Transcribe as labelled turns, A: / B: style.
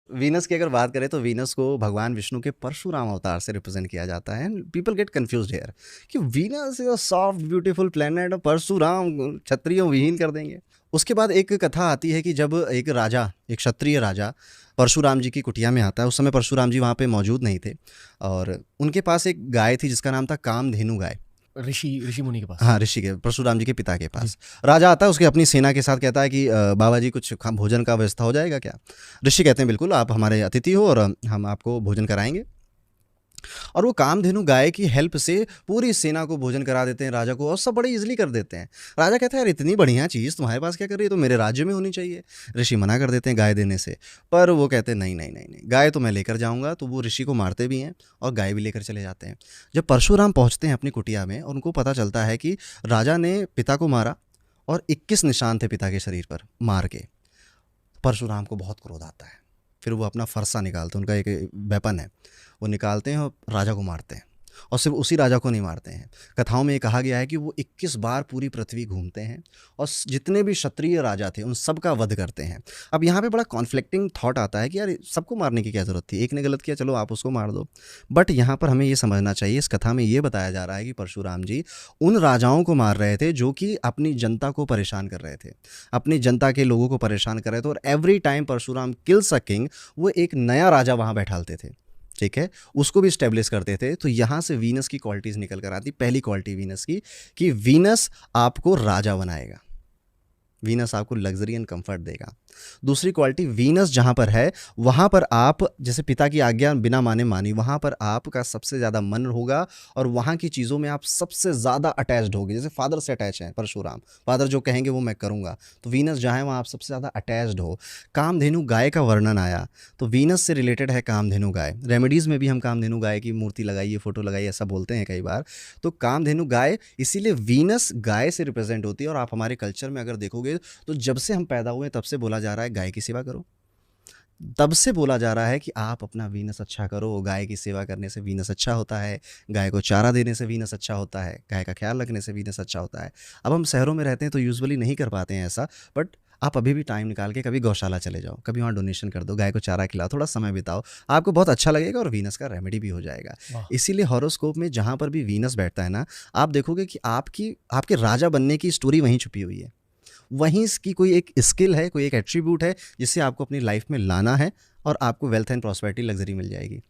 A: Venus की अगर बात करें तो वीनस को भगवान विष्णु के परशुराम अवतार से रिप्रेजेंट किया जाता है। पीपल गेट कंफ्यूज्ड हियर कि Venus is a soft beautiful planet, Parshuram क्षत्रियों विहीन कर देंगे। उसके बाद एक कथा आती है कि जब एक राजा, एक क्षत्रिय राजा परशुराम जी की कुटिया में आता है। उस समय परशुराम जी वहाँ पे मौजूद नहीं थे और उनके पास एक गाय थी जिसका नाम था कामधेनु गाय।
B: ऋषि ऋषि मुनि के पास।
A: हाँ, ऋषि के, परशुराम जी के पिता के
B: जी।
A: पास। राजा आता है उसकी अपनी सेना के साथ, कहता है कि बाबा जी कुछ भोजन का व्यवस्था हो जाएगा क्या? ऋषि कहते हैं बिल्कुल, आप हमारे अतिथि हो और हम आपको भोजन कराएंगे। और वो कामधेनु गाय की हेल्प से पूरी सेना को भोजन करा देते हैं राजा को, और सब बड़े इजीली कर देते हैं। राजा कहता है यार इतनी बढ़िया चीज़ तुम्हारे पास क्या कर रही है, तो मेरे राज्य में होनी चाहिए। ऋषि मना कर देते हैं गाय देने से, पर वो कहते हैं नहीं नहीं नहीं नहीं, गाय तो मैं लेकर जाऊंगा। तो वो ऋषि को मारते भी हैं और गाय भी लेकर चले जाते हैं। जब परशुराम पहुंचते हैं अपनी कुटिया में और उनको पता चलता है कि राजा ने पिता को मारा और 21 निशान थे पिता के शरीर पर मार के, परशुराम को बहुत क्रोध आता है। फिर वो अपना फरसा निकालते हैं, उनका एक वेपन है, वो निकालते हैं और राजा को मारते हैं। और सिर्फ उसी राजा को नहीं मारते हैं, कथाओं में ये कहा गया है कि वो 21 बार पूरी पृथ्वी घूमते हैं और जितने भी क्षत्रिय राजा थे उन सब का वध करते हैं। अब यहाँ पे बड़ा कॉन्फ्लिक्टिंग थॉट आता है कि यार सबको मारने की क्या ज़रूरत थी, एक ने गलत किया चलो आप उसको मार दो। बट यहाँ पर हमें ये समझना चाहिए, इस कथा में ये बताया जा रहा है कि परशुराम जी उन राजाओं को मार रहे थे जो कि अपनी जनता को परेशान कर रहे थे, अपनी जनता के लोगों को परेशान कर रहे थे। और every time Parshuram kills a king, वो एक नया राजा वहाँ बैठालते थे, ठीक है, उसको भी स्टेब्लिश करते थे। तो यहाँ से वीनस की क्वालिटीज़ निकल कर आती। पहली क्वालिटी वीनस की कि वीनस आपको राजा बनाएगा, वीनस आपको लग्जरी एंड कंफर्ट देगा। दूसरी क्वालिटी, वीनस जहाँ पर है वहाँ पर आप जैसे पिता की आज्ञा बिना माने मानी, वहाँ पर आपका सबसे ज़्यादा मन होगा और वहाँ की चीज़ों में आप सबसे ज़्यादा अटैच्ड होगे। जैसे फादर से अटैच हैं परशुराम, फादर जो कहेंगे वो मैं करूँगा। तो वीनस जहाँ है वहाँ आप सबसे ज़्यादा अटैच्ड हो। कामधेनु गाय का वर्णन आया तो वीनस से रिलेटेड है कामधेनु गाय। रेमेडीज़ में भी हम कामधेनु गाय की मूर्ति लगाइए, फोटो लगाइए, ऐसा बोलते हैं कई बार। तो कामधेनु गाय, इसीलिए वीनस गाय से रिप्रेजेंट होती है। और आप हमारे कल्चर में अगर देखोगे तो जब से हम पैदा हुए तब से बोला जा रहा है गाय की सेवा करो, तब से बोला जा रहा है कि आप अपना वीनस अच्छा करो। गाय की सेवा करने से वीनस अच्छा होता है, गाय को चारा देने से वीनस अच्छा होता है, गाय का ख्याल रखने से वीनस अच्छा होता है। अब हम शहरों में रहते हैं तो यूजुअली नहीं कर पाते हैं ऐसा, बट आप अभी भी टाइम निकाल के कभी गौशाला चले जाओ, कभी वहाँ डोनेशन कर दो, गाय को चारा खिलाओ, थोड़ा समय बिताओ, आपको बहुत अच्छा लगेगा और वीनस का रेमेडी भी हो जाएगा।
B: वाह।
A: इसीलिए हॉरोस्कोप में जहाँ पर भी वीनस बैठता है ना, आप देखोगे कि आपके राजा बनने की स्टोरी वहीं छुपी हुई है। वहीं इसकी कोई एक स्किल है, कोई एक एट्रीब्यूट है जिससे आपको अपनी लाइफ में लाना है और आपको वेल्थ एंड प्रॉस्पेरिटी, लग्जरी मिल जाएगी।